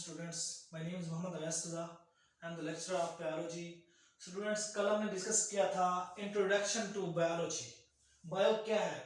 students. My name is Mohammad Ayastuza. I am the lecturer of biology. Students, कल हमने discuss किया था introduction to biology. Bio क्या है?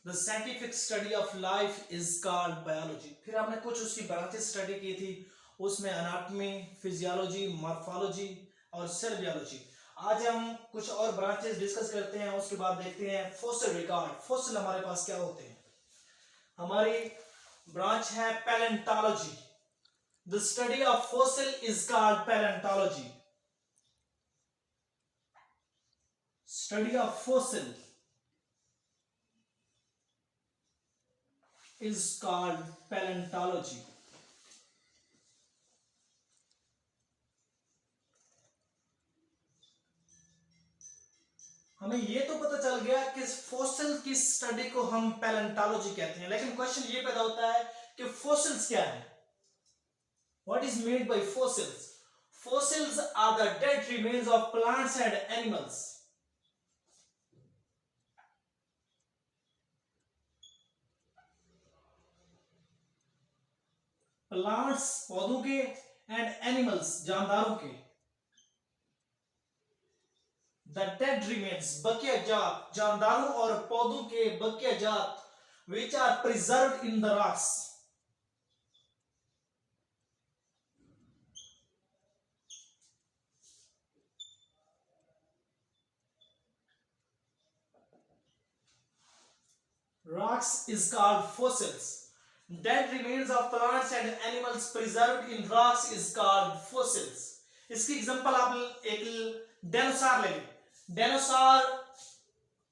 The scientific study of life is called biology. फिर हमने कुछ उसकी ब्रांचेस स्टडी की थी, उसमें एनाटॉमी, फिजियोलॉजी, मॉर्फोलॉजी और सेल बायोलॉजी. आज हम कुछ और ब्रांचेस डिस्कस करते हैं, उसके बाद देखते हैं फॉसिल रिकॉर्ड. फॉसिल हमारे पास क्या होते हैं? हमारी ब्रांच है palaeontology. The study of fossil is called paleontology. Study of fossil is called paleontology. हमें ये तो पता चल गया कि फॉसिल की स्टडी को हम पैलेंटोलॉजी कहते हैं, लेकिन क्वेश्चन ये पैदा होता है कि फॉसिल्स क्या है? What is meant by fossils? Fossils are the dead remains of plants and animals. Plants पौधों के and animals जानदारों के. The dead remains बकिया जात जानदारों और पौधों के बकिया जात which are preserved in the rocks. Rocks is called fossils. Dead remains of plants and animals preserved in rocks is called fossils. इसकी example आप एक डायनासोर ले लें. डायनासोर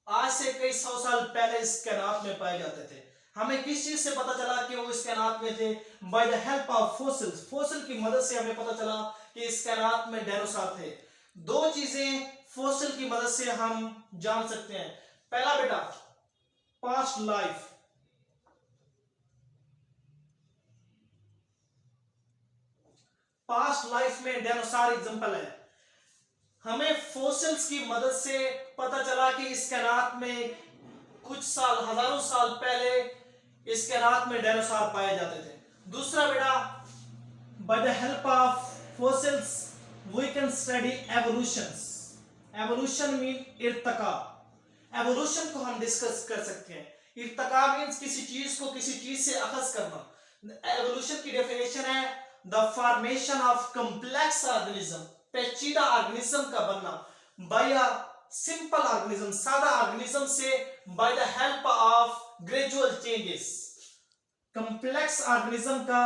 आज से कई सौ साल पहले इस कायनात में पाए जाते थे. हमें किस चीज से पता चला कि वो इस कायनात में थे? Bye the help of fossils. Fossil की मदद से हमें पता चला कि इस कायनात में डायनासोर थे. दो चीजें फोसिल की मदद से हम जान सकते हैं. पहला बेटा पास्ट लाइफ. पास्ट लाइफ में डायनासोर एग्जांपल है. हमें फोसिल्स की मदद से पता चला कि इस कायनात में कुछ साल हजारों साल पहले इस कायनात में डायनासोर पाए जाते थे. दूसरा बेटा by the help of fossils we can study evolutions. Evolution mean इर्तका. एवोल्यूशन को हम डिस्कस कर सकते हैं. इर्तका मींस किसी चीज को किसी चीज से अखज करना. एवोल्यूशन की डेफिनेशन है the formation of complex organism. पेचीदा ऑर्गेनिज्म का बनना बाय अ सिंपल ऑर्गेनिज्म, सादा ऑर्गेनिज्म से bye the help of gradual changes. Complex organism का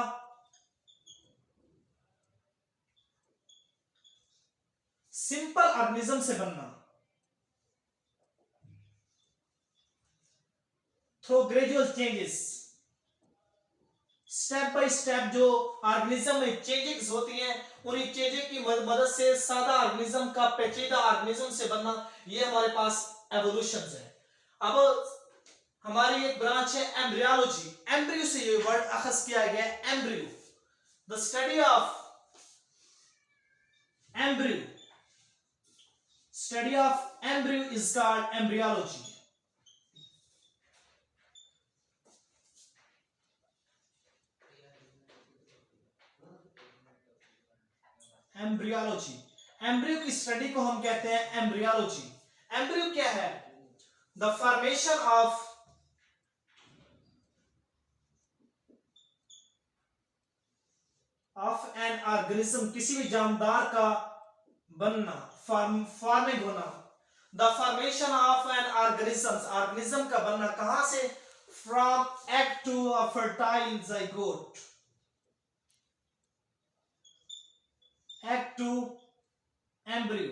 सिंपल ऑर्गेनिज्म से बनना through gradual changes. Step by step जो ऑर्गेनिज्म में चेंजेस होती हैं, उन्हीं चेंजेस की मदद से सादा ऑर्गेनिज्म का पेचीदा ऑर्गेनिज्म से बनना, ये हमारे पास एवोल्यूशन है. अब हमारी एक ब्रांच है एम्ब्रियोलॉजी. एम्ब्रियो से ये वर्ड अखज किया गया है, embryo. The study of embryo. Study of embryo is called embryology. Embryology. Embryo की स्टडी को हम कहते हैं एम्ब्रियोलॉजी. एम्ब्रियो क्या है? The formation of an organism. किसी भी जानदार का बनना, फॉर्मिंग होना. The formation of an organism. Organism का बनना कहां से? From egg to a fertile zygote. Egg to embryo.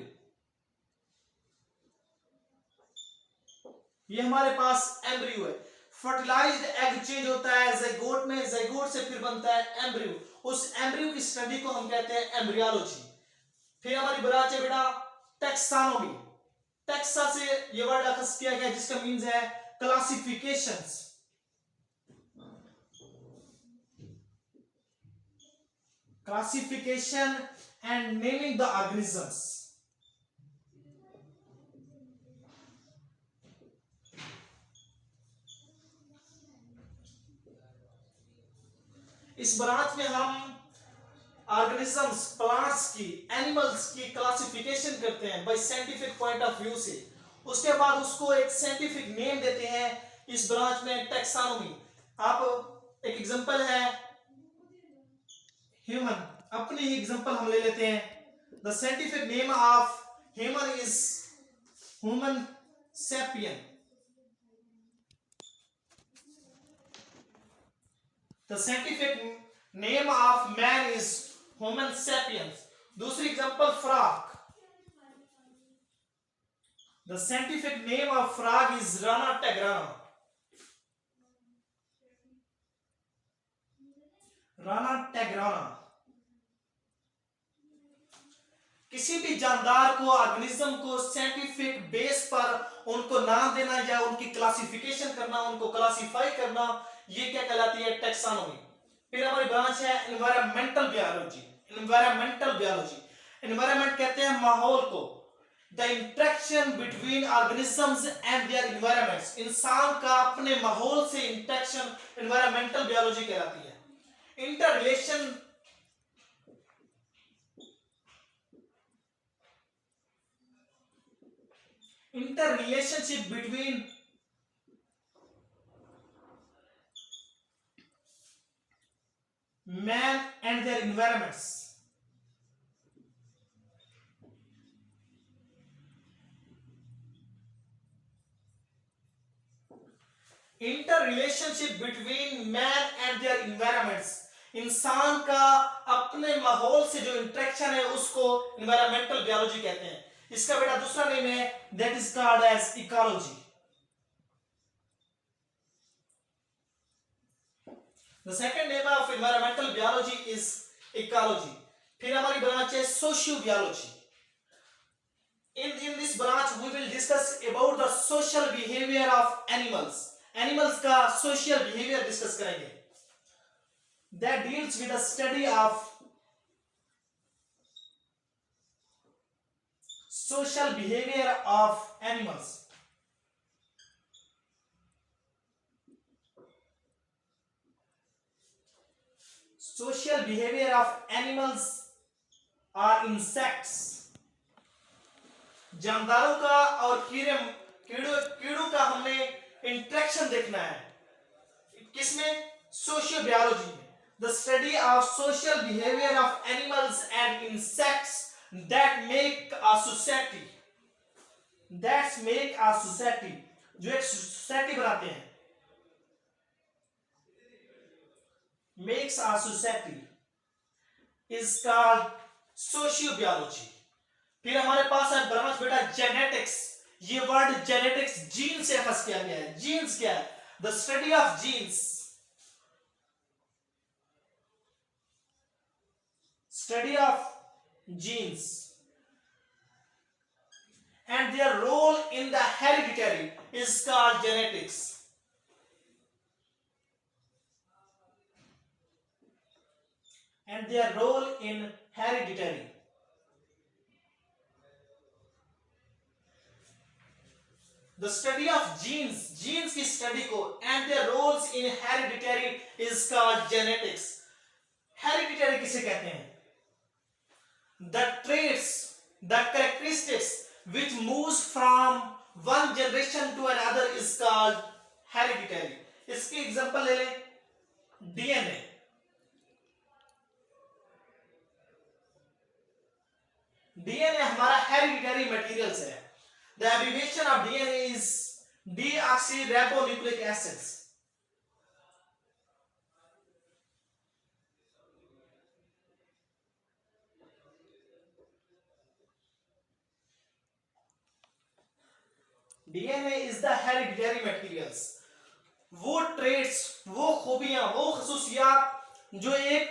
ये हमारे पास एम्ब्रियो है. फर्टिलाइज्ड एग चेंज होता है ज़ाइगोट में, ज़ाइगोट से फिर बनता है एम्ब्रियो. उस एम्ब्रियो की स्टडी को हम कहते हैं एम्ब्रियोलॉजी. फिर हमारी ब्रांच है बेटा टैक्सोनॉमी. टैक्सा से ये वर्ड अखज किया गया जिसका मीन्स है classifications. Classification and naming the organisms. इस ब्रांच में हम ऑर्गेनिजम्स, प्लांट्स की, एनिमल्स की क्लासिफिकेशन करते हैं bye scientific point of view से, उसके बाद उसको एक साइंटिफिक नेम देते हैं, इस ब्रांच में टैक्सोनॉमी। आप एक एग्जांपल है ह्यूमन, अपनी ही एग्जांपल हम ले लेते हैं। The scientific name of human is human sapien. The scientific name of man is Homo sapiens. दूसरी example frog. The scientific name of frog is Rana tegrana. Rana tegrana. किसी भी जानदार को, ऑर्गेनिज्म को साइंटिफिक बेस पर उनको नाम देना या उनकी क्लासिफिकेशन करना, उनको क्लासिफाई करना, ये क्या कहलाती है? टैक्सोनॉमी। फिर हमारी ब्रांच है environmental biology. Environmental biology, environment कहते हैं माहौल को। The interaction between organisms and their environments, इंसान का अपने माहौल से इंटरेक्शन एनवायरमेंटल बायोलॉजी कहलाती है। Inter relation interrelationship between man and their environments. Interrelationship between man and their environments, इंसान का अपने माहौल से जो इंटरेक्शन है उसको एनवायरमेंटल बायोलॉजी कहते हैं। इसका बेटा दूसरा नेम है, that is called as ecology. The second name of environmental biology is ecology. फिर हमारी ब्रांच है socio biology. in this branch we will discuss about the social behavior of animals. Animals का social behavior discuss करेंगे। That deals with the study of social behavior of animals. Social behavior of animals are insects. जानदारों का और कीड़ों का हमने interaction देखना है। किसमें? सोशियो बायोलॉजी में। The study of social behaviour of animals and insects that make a society, जो एक सोसाइटी बनाते हैं, makes a society is called sociobiology. फिर हमारे पास है ब्रांच बेटा जेनेटिक्स। ये वर्ड जेनेटिक्स जीन से फंस किया गया है। जीन्स क्या है? The study of genes, study of genes and their role in the hereditary is called genetics. And their role in hereditary, the study of genes की स्टडी को, and their roles in hereditary is called genetics. hereditary किसे कहते हैं? The traits, the characteristics which moves from one generation to another is called hereditary. इसकी example ले लें, DNA. DNA हमारा hereditary materials है। The abbreviation of DNA is deoxyribonucleic acids. DNA is the hereditary materials. वो traits, वो खूबियां, वो खसूसियात जो एक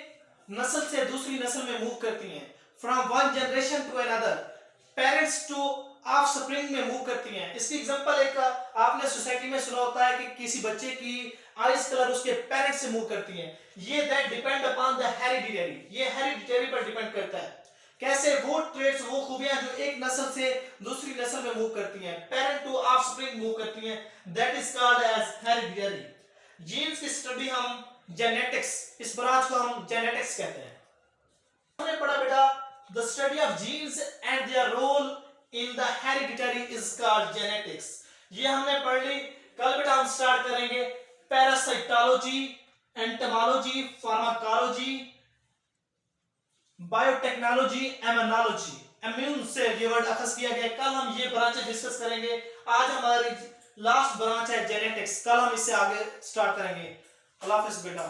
नस्ल से दूसरी नस्ल में मूव करती हैं, from one generation to another, parents to offspring में मूव करती हैं। इसकी एग्जांपल एक आपने सोसाइटी में सुना होता है कि किसी बच्चे की आइज कलर उसके पेरेंट्स से मूव करती हैं। ये that depend upon the hereditary, ये हेरिडिटरी पर डिपेंड करता है। कैसे? वो ट्रेट्स, वो खूबियां जो एक नस्ल से दूसरी नस्ल में मूव करती हैं, पेरेंट टू ऑफस्प्रिंग मूव करती हैं, that is called as hereditary. Genes की स्टडी हम जेनेटिक्स, इस ब्रांच को हम जेनेटिक्स कहते हैं। The study of genes and their role in the hereditary is called genetics. ये हमने पढ़ ली। कल बेटा हम स्टार्ट करेंगे parasitology, entomology, pharmacology, biotechnology, immunology. Immune से ये वर्ड अखज किया गया। कल हम ये ब्रांचेस डिस्कस करेंगे। आज हमारी लास्ट ब्रांच है जेनेटिक्स। कल हम इससे आगे स्टार्ट करेंगे। अल्लाह हाफिज बेटा।